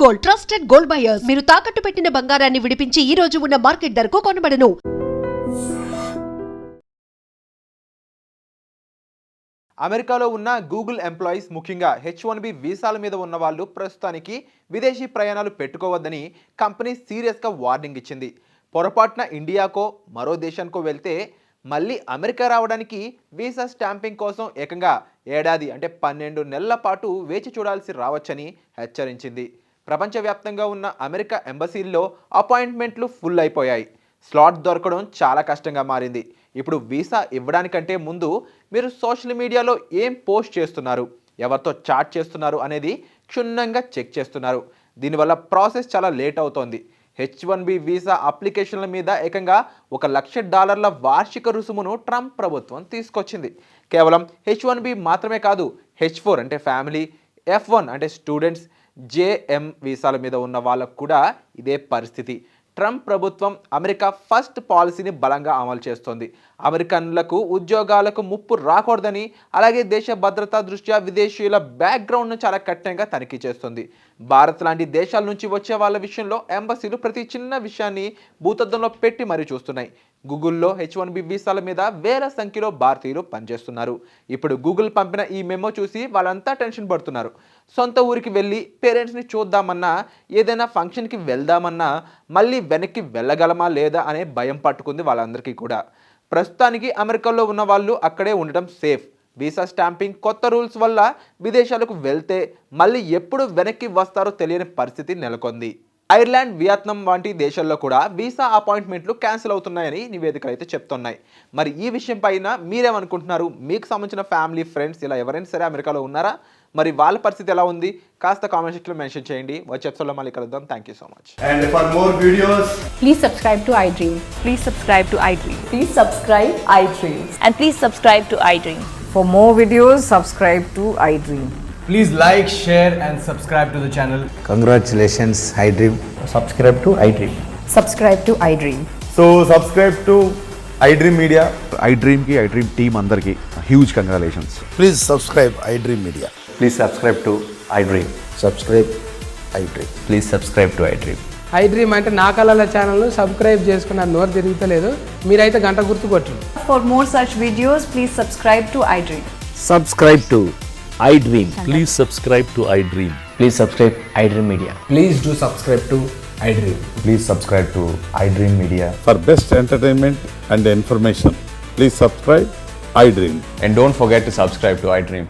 Gold, trusted gold buyers. మీరు తాకట్టు పెట్టిన బంగారాన్ని విడిపించి ఈ రోజు ఉన్న మార్కెట్ ధరకు కొనబడను. అమెరికాలో ఉన్న గూగుల్ ఎంప్లాయీస్ ముఖ్యంగా H1B వీసాల మీద ఉన్న వాళ్ళు ప్రస్తుతానికి విదేశీ ప్రయాణాలు పెట్టుకోవద్దని కంపెనీ సీరియస్గా వార్నింగ్ ఇచ్చింది. పొరపాటున ఇండియాకో మరో దేశానికో వెళ్తే మళ్ళీ అమెరికా రావడానికి వీసా స్టాంపింగ్ కోసం ఏకంగా ఏడాది అంటే 12 నెలల పాటు వేచి చూడాల్సి రావచ్చని హెచ్చరించింది. ప్రపంచవ్యాప్తంగా ఉన్న అమెరికా ఎంబసీల్లో అపాయింట్మెంట్లు ఫుల్ అయిపోయాయి. స్లాట్ దొరకడం చాలా కష్టంగా మారింది. ఇప్పుడు వీసా ఇవ్వడానికంటే ముందు మీరు సోషల్ మీడియాలో ఏం పోస్ట్ చేస్తున్నారు, ఎవరితో చాట్ చేస్తున్నారు అనేది క్షుణ్ణంగా చెక్ చేస్తున్నారు. దీనివల్ల ప్రాసెస్ చాలా లేట్ అవుతోంది. H1B వీసా అప్లికేషన్ల మీద ఏకంగా $1,00,000 వార్షిక రుసుమును ట్రంప్ ప్రభుత్వం తీసుకొచ్చింది. కేవలం H1B మాత్రమే కాదు, H4 అంటే ఫ్యామిలీ, F1 అంటే స్టూడెంట్స్, JM వీసాల మీద ఉన్న వాళ్ళకు కూడా ఇదే పరిస్థితి. ట్రంప్ ప్రభుత్వం అమెరికా ఫస్ట్ పాలసీని బలంగా అమలు చేస్తోంది. అమెరికన్లకు ఉద్యోగాలకు ముప్పు రాకూడదని, అలాగే దేశ భద్రతా దృష్ట్యా విదేశీయుల బ్యాక్గ్రౌండ్ను చాలా కఠినంగా తనిఖీ చేస్తుంది. భారత్ లాంటి దేశాల నుంచి వచ్చే వాళ్ళ విషయంలో ఎంబసీలు ప్రతి చిన్న విషయాన్ని భూతద్దంలో పెట్టి మరీ చూస్తున్నాయి. గూగుల్లో H1B వీసాల మీద వేల సంఖ్యలో భారతీయులు పనిచేస్తున్నారు. ఇప్పుడు గూగుల్ పంపిన ఈ మెమో చూసి వాళ్ళంతా టెన్షన్ పడుతున్నారు. సొంత ఊరికి వెళ్ళి పేరెంట్స్ని చూద్దామన్నా, ఏదైనా ఫంక్షన్కి వెళ్దామన్నా మళ్ళీ వెనక్కి వెళ్ళగలమా లేదా అనే భయం పట్టుకుంది వాళ్ళందరికీ కూడా. ప్రస్తుతానికి అమెరికాలో ఉన్న వాళ్ళు అక్కడే ఉండటం సేఫ్. వీసా స్టాంపింగ్ కొత్త రూల్స్ వల్ల విదేశాలకు వెళ్తే మళ్ళీ ఎప్పుడు వెనక్కి వస్తారో తెలియని పరిస్థితి నెలకొంది. ఐర్లాండ్, వియత్నాం వంటి దేశాల్లో కూడా వీసా అపాయింట్మెంట్లు క్యాన్సిల్ అవుతున్నాయని నివేదికలు అయితే చెప్తున్నాయి. మరి ఈ విషయం పైన మీరేమనుకుంటున్నారు? మీకు సంబంధించిన ఫ్యామిలీ, ఫ్రెండ్స్ ఇలా ఎవరైనా సరే అమెరికాలో ఉన్నారా? మరి వాళ్ళ పరిస్థితి ఎలా ఉంది? కాస్త కామెంట్ సెక్షన్లో మెన్షన్ చేయండి. వచ్చే ఎపిసోడ్లో మళ్ళీ కలుద్దాం. Thank you so much. And for more videos, please subscribe to iDream. Please subscribe to iDream. Please subscribe iDream. And please subscribe to iDream. For more videos, subscribe to iDream. please like, share and subscribe to the channel. Congratulations, iDream. Subscribe to iDream. Subscribe to iDream. So subscribe to iDream Media. iDream ki iDream team andarki huge congratulations. Please subscribe iDream Media. Please subscribe to iDream. Subscribe iDream. Please subscribe to iDream. iDream అంటే నా కళల ఛానల్ను subscribe చేసుకున్న నోరు తిరుగుతలేదు. మీరైతే గంట గుర్తు కొట్టండి. For more such videos, please subscribe to iDream. Subscribe to iDream. Please subscribe to iDream. Please subscribe iDream Media. Please do subscribe to iDream. Please subscribe to iDream Media. For best entertainment and information, please subscribe iDream. And don't forget to subscribe to iDream.